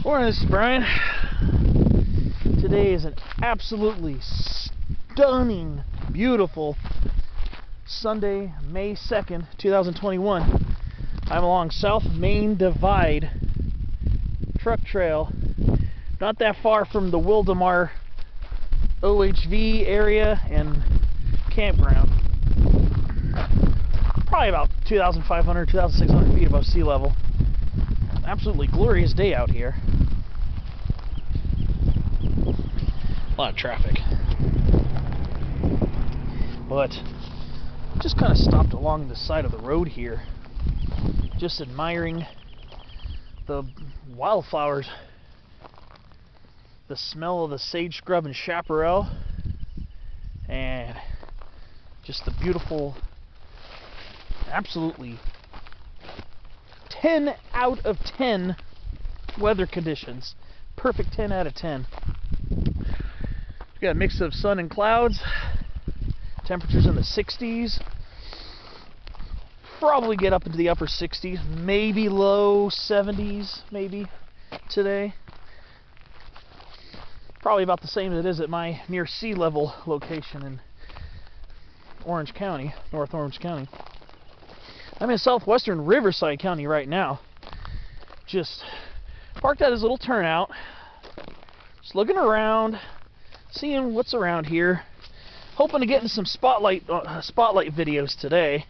Morning, this is Brian. Today is an absolutely stunning, beautiful Sunday, May 2nd, 2021. I'm along South Main Divide Truck Trail, not that far from the Wildomar OHV area and campground. Probably about 2,500, 2,600 feet above sea level. Absolutely glorious day out here. A lot of traffic. But just kind of stopped along the side of the road here, just admiring the wildflowers, the smell of the sage scrub and chaparral, and just the beautiful, absolutely 10 out of 10 weather conditions. Perfect 10 out of 10. We got a mix of sun and clouds. Temperatures in the 60s. Probably get up into the upper 60s, maybe low 70s, maybe today. Probably about the same as it is at my near sea level location in Orange County, North Orange County. I'm in southwestern Riverside County right now. Just parked at this little turnout. Just looking around, seeing what's around here. Hoping to get into some spotlight videos today.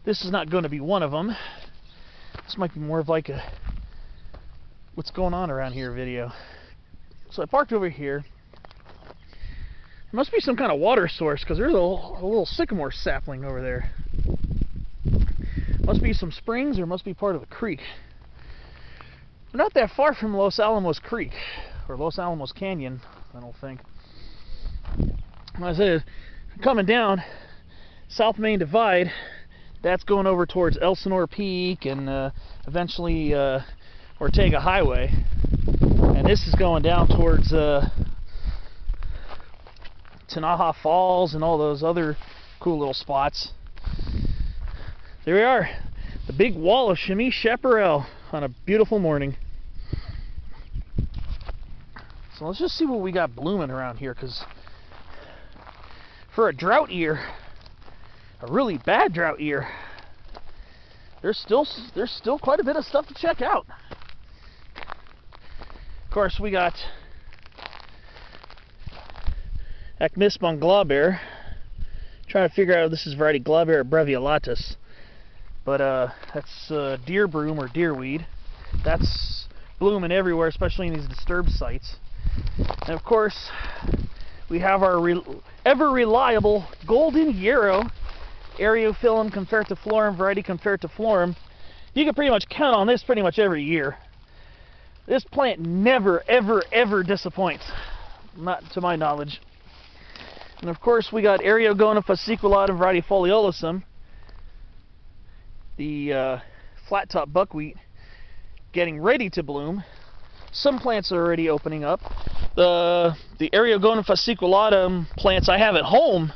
This is not going to be one of them. This might be more of like a what's going on around here video. So I parked over here. There must be some kind of water source because there's a little sycamore sapling over there. Must be some springs or must be part of a creek. We're not that far from Los Alamos Creek or Los Alamos Canyon, I don't think. Like I said, coming down South Main Divide, that's going over towards Elsinore Peak and eventually Ortega Highway, and this is going down towards Tanaha Falls and all those other cool little spots. There we are, the big wall of chamois chaparral on a beautiful morning. So let's just see what we got blooming around here, because for a drought year, a really bad drought year, there's still quite a bit of stuff to check out. Of course, we got Acmismon glabrer. Trying to figure out if this is variety Glabrer breviolatus. But that's deer broom or deerweed. That's blooming everywhere, especially in these disturbed sites. And of course, we have our ever reliable golden yarrow, Eriophyllum confertiflorum, variety confertiflorum. You can pretty much count on this pretty much every year. This plant never, ever, ever disappoints, not to my knowledge. And of course, we got Eriogona fasciculatum, variety foliolosum. The flat top buckwheat getting ready to bloom. Some plants are already opening up. The Eriogona fasciculatum plants I have at home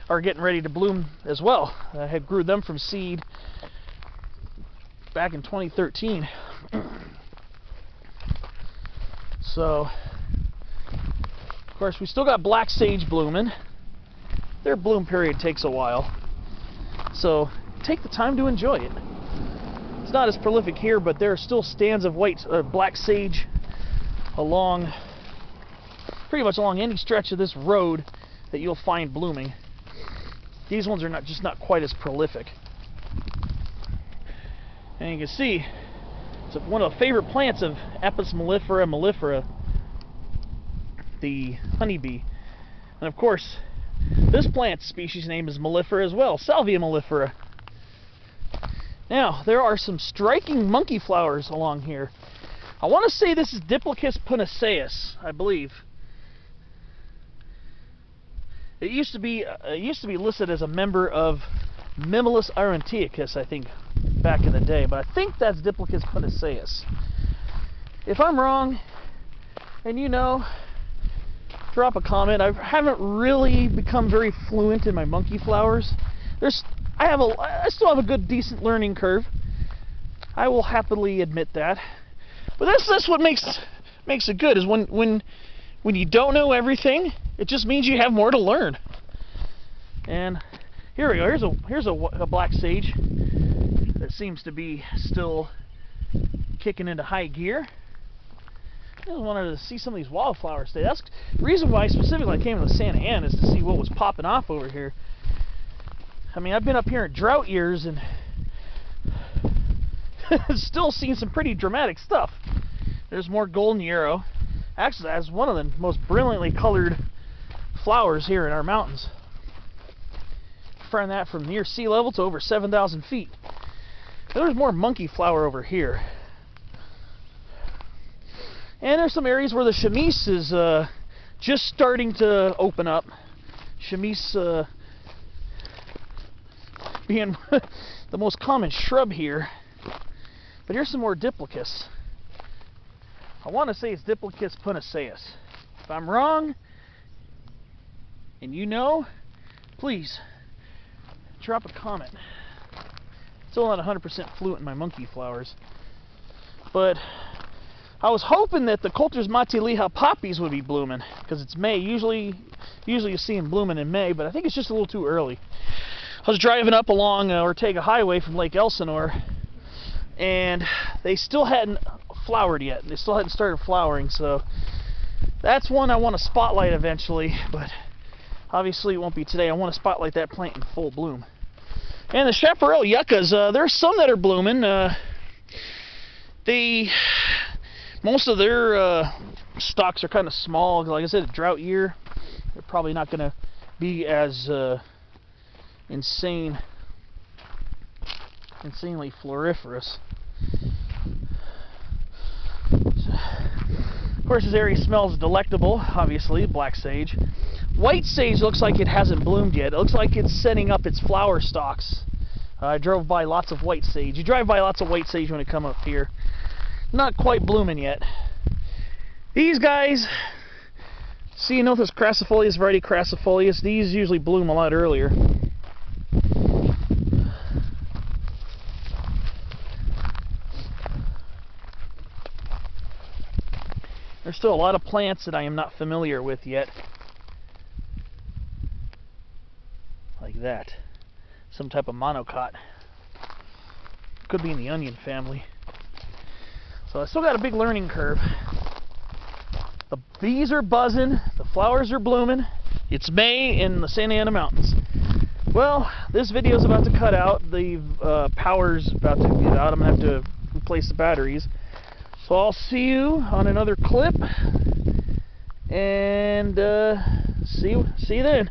are getting ready to bloom as well. I had grew them from seed back in 2013. So, of course, we still got black sage blooming. Their bloom period takes a while. So, take the time to enjoy it. It's not as prolific here, but there are still stands of black sage along, pretty much along any stretch of this road that you'll find blooming. These ones are not quite as prolific. And you can see, it's one of the favorite plants of Apis mellifera, the honeybee. And of course, this plant species name is mellifera as well, Salvia mellifera. Now, there are some striking monkey flowers along here. I want to say this is Diplochus panaceus, I believe. It used to be listed as a member of Mimulus aurantiacus, I think, back in the day, but I think that's Diplochus panaceus. If I'm wrong, and you know, drop a comment. I haven't really become very fluent in my monkey flowers. I still have a good, decent learning curve. I will happily admit that. But that's what makes it good, is when you don't know everything, it just means you have more to learn. And here we go. Here's a black sage that seems to be still kicking into high gear. I just wanted to see some of these wildflowers today. That's the reason why specifically I came to the Santa Ana, is to see what was popping off over here. I mean, I've been up here in drought years and still seen some pretty dramatic stuff. There's more golden yarrow. Actually, that's one of the most brilliantly colored flowers here in our mountains. Find that from near sea level to over 7,000 feet. There's more monkey flower over here. And there's some areas where the chamise is just starting to open up. Chamise being the most common shrub here. But here's some more Diplicus. I want to say it's Diplicus punaceus. If I'm wrong, and you know, please drop a comment. Still not 100% fluent in my monkey flowers. But I was hoping that the Coulter's Matiliha poppies would be blooming, because it's May. Usually you see them blooming in May, but I think it's just a little too early. I was driving up along Ortega Highway from Lake Elsinore, and they still hadn't flowered yet. They still hadn't started flowering, so that's one I want to spotlight eventually, but obviously it won't be today. I want to spotlight that plant in full bloom. And the chaparral yuccas, there's some that are blooming. Most of their stalks are kind of small. Like I said, a drought year, they're probably not going to be as insanely floriferous. Of course, this area smells delectable, obviously, black sage. White sage looks like it hasn't bloomed yet. It looks like it's setting up its flower stalks. I drove by lots of white sage. You drive by lots of white sage when you come up here. Not quite blooming yet. These guys, Ceanothus crassifolius, variety crassifolius, these usually bloom a lot earlier. There's still a lot of plants that I am not familiar with yet. Like that. Some type of monocot. Could be in the onion family. So I still got a big learning curve. The bees are buzzing, the flowers are blooming. It's May in the Santa Ana Mountains. Well, this video is about to cut out. The power's about to get out. I'm going to have to replace the batteries. So I'll see you on another clip, and see you then.